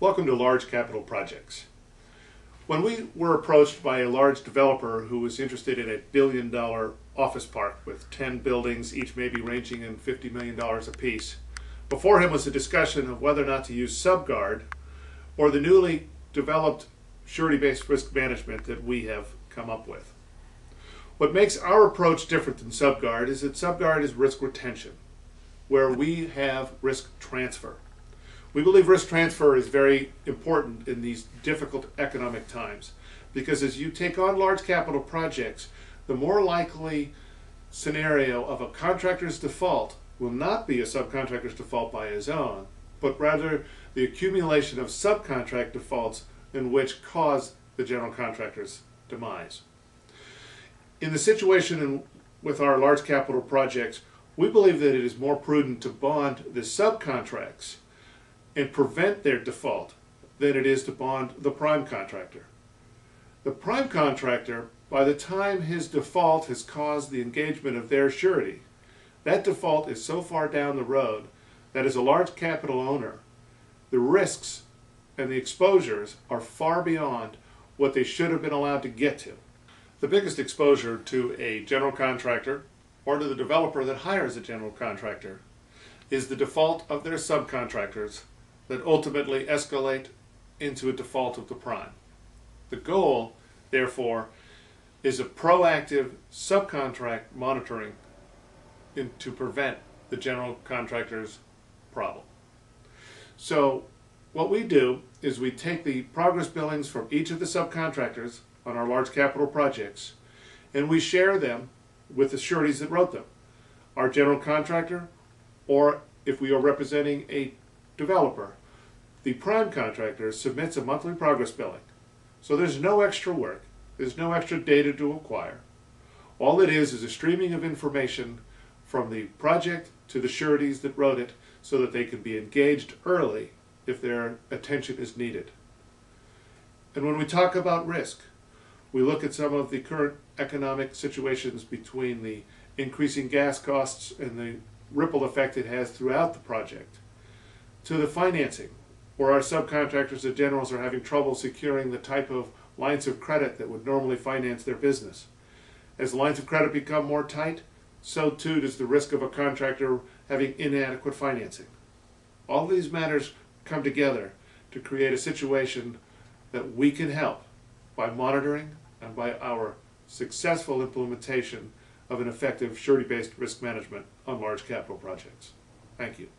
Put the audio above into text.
Welcome to Large Capital Projects. When we were approached by a large developer who was interested in a billion-dollar office park with 10 buildings, each maybe ranging in $50 million apiece, before him was a discussion of whether or not to use SubGuard or the newly developed surety-based risk management that we have come up with. What makes our approach different than SubGuard is that SubGuard is risk retention, where we have risk transfer. We believe risk transfer is very important in these difficult economic times because as you take on large capital projects, the more likely scenario of a contractor's default will not be a subcontractor's default by his own, but rather the accumulation of subcontract defaults in which cause the general contractor's demise. In the situation with our large capital projects, we believe that it is more prudent to bond the subcontracts and prevent their default than it is to bond the prime contractor. The prime contractor, by the time his default has caused the engagement of their surety, that default is so far down the road that as a large capital owner, the risks and the exposures are far beyond what they should have been allowed to get to. The biggest exposure to a general contractor or to the developer that hires a general contractor is the default of their subcontractors that ultimately escalate into a default of the prime. The goal, therefore, is a proactive subcontract monitoring to prevent the general contractor's problem. So what we do is we take the progress billings from each of the subcontractors on our large capital projects and we share them with the sureties that wrote them. Our general contractor, or if we are representing a developer, the prime contractor submits a monthly progress billing. So there's no extra work, there's no extra data to acquire. All it is a streaming of information from the project to the sureties that wrote it so that they can be engaged early if their attention is needed. And when we talk about risk, we look at some of the current economic situations between the increasing gas costs and the ripple effect it has throughout the project, to the financing, where our subcontractors and generals are having trouble securing the type of lines of credit that would normally finance their business. As lines of credit become more tight, so too does the risk of a contractor having inadequate financing. All these matters come together to create a situation that we can help by monitoring and by our successful implementation of an effective surety-based risk management on large capital projects. Thank you.